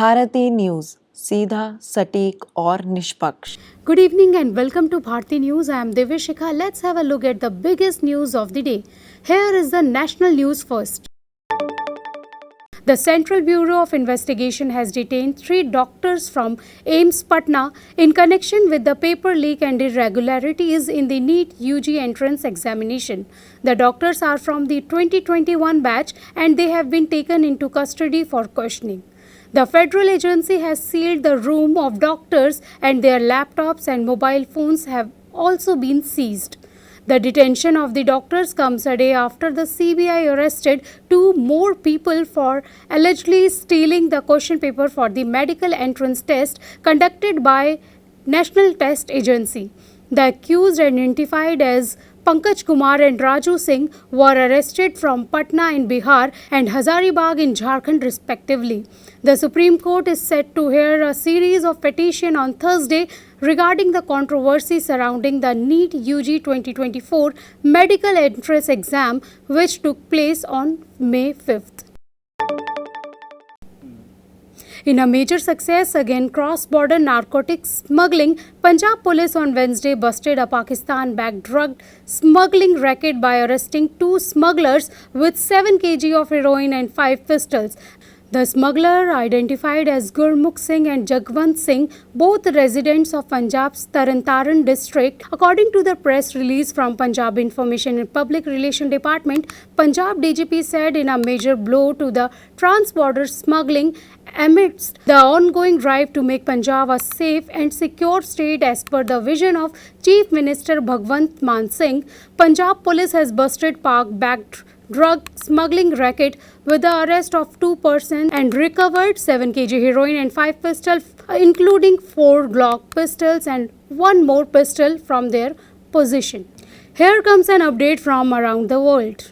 Bharti news, सीधा, सटीक और निष्पक्ष। Good evening and welcome to Bharti News. I am Devishika. Let's have a look at the biggest news of the day. Here is the national news first. The Central Bureau of Investigation has detained 3 doctors from AIIMS Patna in connection with the paper leak and irregularities in the NEET UG entrance examination. The doctors are from the 2021 batch and they have been taken into custody for questioning. The federal agency has sealed the room of doctors and their laptops and mobile phones have also been seized. The detention of the doctors comes a day after the CBI arrested 2 more people for allegedly stealing the question paper for the medical entrance test conducted by National Test Agency. The accused, identified as Pankaj Kumar and Raju Singh, were arrested from Patna in Bihar and Hazaribagh in Jharkhand respectively. The Supreme Court is set to hear a series of petitions on Thursday regarding the controversy surrounding the NEET UG 2024 medical entrance exam, which took place on May 5th. In a major success against cross-border narcotics smuggling, Punjab police on Wednesday busted a Pakistan-backed drug smuggling racket by arresting 2 smugglers with 7 kg of heroin and 5 pistols. The smuggler, identified as Gurmukh Singh and Jagwant Singh, both residents of Punjab's Taran district. According to the press release from Punjab Information and Public Relations Department, Punjab DGP said in a major blow to the trans-border smuggling amidst the ongoing drive to make Punjab a safe and secure state as per the vision of Chief Minister Bhagwant Mann Singh, Punjab police has busted Pak-backed drug smuggling racket with the arrest of 2 persons and recovered 7 kg heroin and 5 pistols, including 4 Glock pistols and 1 more pistol from their possession. Here comes an update from around the world.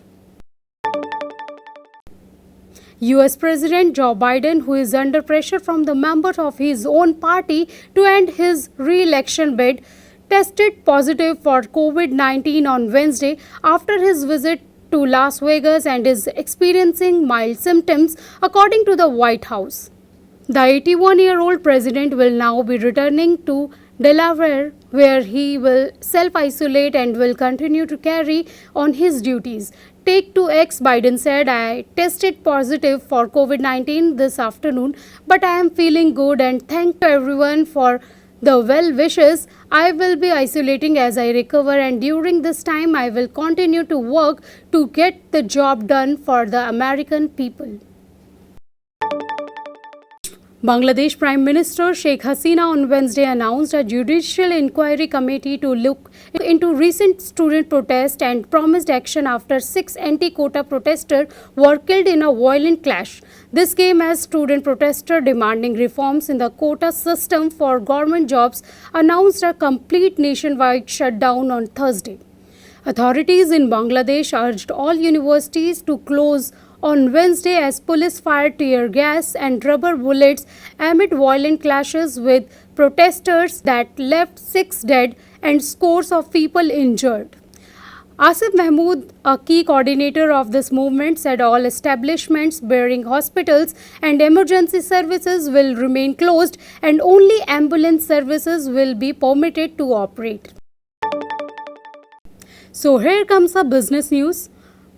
US President Joe Biden, who is under pressure from the members of his own party to end his re-election bid, tested positive for COVID-19 on Wednesday after his visit to Las Vegas and is experiencing mild symptoms, according to the White House. The 81-year-old president will now be returning to Delaware, where he will self-isolate and will continue to carry on his duties. Take to X, Biden said, "I tested positive for COVID-19 this afternoon, but I am feeling good and thank everyone for the well wishes. I will be isolating as I recover, and during this time I will continue to work to get the job done for the American people." Bangladesh Prime Minister Sheikh Hasina on Wednesday announced a judicial inquiry committee to look into recent student protests and promised action after 6 anti-quota protesters were killed in a violent clash. This came as student protesters demanding reforms in the quota system for government jobs announced a complete nationwide shutdown on Thursday. Authorities in Bangladesh urged all universities to close on Wednesday as police fired tear gas and rubber bullets amid violent clashes with protesters that left 6 dead and scores of people injured. Asif Mahmood, a key coordinator of this movement, said all establishments bearing hospitals and emergency services will remain closed and only ambulance services will be permitted to operate. So here comes the business news.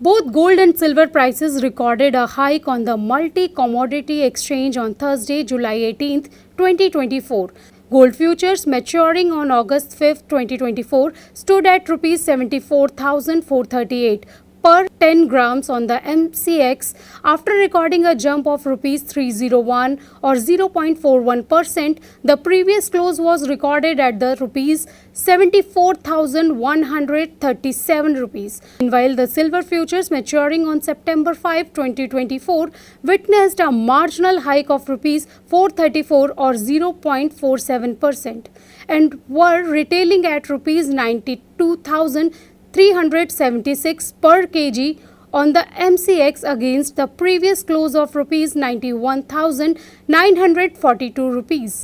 Both gold and silver prices recorded a hike on the multi-commodity exchange on Thursday, July 18, 2024. Gold futures maturing on August 5, 2024 stood at Rs 74,438 per 10 grams on the MCX after recording a jump of Rs 301 or 0.41%. The previous close was recorded at the Rs 74,137 rupees. Meanwhile, the silver futures maturing on September 5, 2024 witnessed a marginal hike of Rs 434 or 0.47% and were retailing at Rs 92,376 per kg on the MCX against the previous close of Rs 91,942 rupees.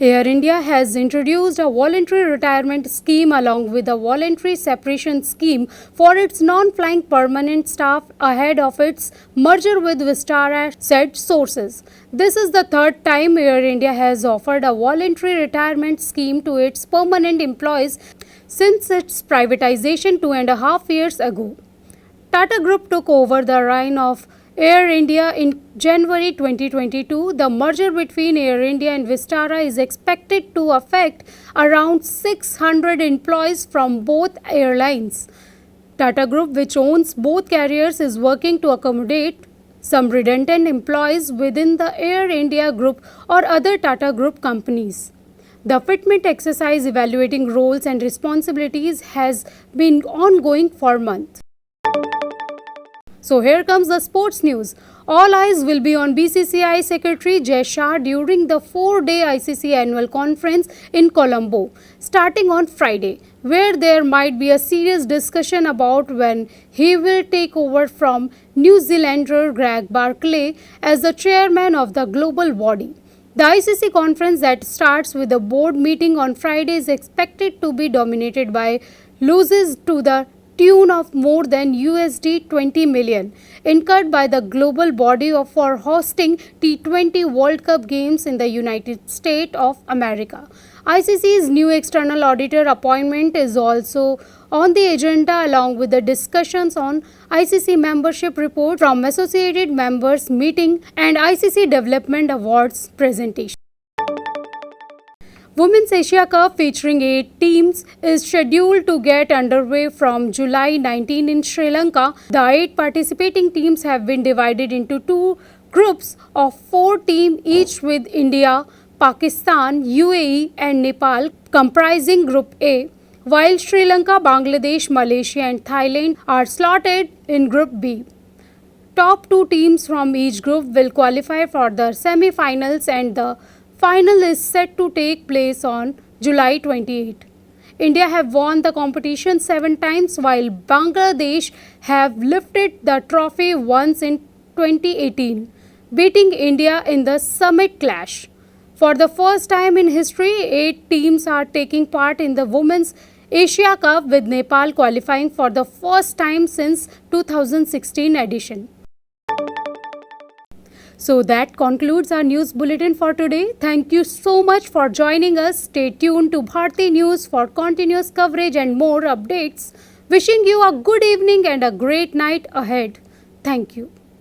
Air India has introduced a voluntary retirement scheme along with a voluntary separation scheme for its non-flying permanent staff ahead of its merger with Vistara, said sources. This is the third time Air India has offered a voluntary retirement scheme to its permanent employees since its privatization 2.5 years ago. Tata Group took over the reign of Air India in January 2022. The merger between Air India and Vistara is expected to affect around 600 employees from both airlines. Tata Group, which owns both carriers, is working to accommodate some redundant employees within the Air India Group or other Tata Group companies. The fitment exercise evaluating roles and responsibilities has been ongoing for months. So here comes the sports news. All eyes will be on BCCI Secretary Jay Shah during the 4-day ICC annual conference in Colombo, starting on Friday, where there might be a serious discussion about when he will take over from New Zealander Greg Barclay as the chairman of the global body. The ICC conference that starts with a board meeting on Friday is expected to be dominated by losses to the tune of more than USD 20 million incurred by the global body for hosting T20 World Cup games in the United States of America. ICC's new external auditor appointment is also on the agenda along with the discussions on ICC membership report from associated members meeting and ICC Development Awards presentation. Women's Asia Cup featuring 8 teams is scheduled to get underway from July 19 in Sri Lanka. The 8 participating teams have been divided into 2 groups of 4 teams each, with India, Pakistan, UAE and Nepal comprising Group A, while Sri Lanka, Bangladesh, Malaysia and Thailand are slotted in Group B. Top 2 teams from each group will qualify for the semi-finals and the final is set to take place on July 28. India have won the competition 7 times while Bangladesh have lifted the trophy once in 2018, beating India in the summit clash. For the first time in history, 8 teams are taking part in the Women's Asia Cup, with Nepal qualifying for the first time since 2016 edition. So that concludes our news bulletin for today. Thank you so much for joining us. Stay tuned to Bharti News for continuous coverage and more updates. Wishing you a good evening and a great night ahead. Thank you.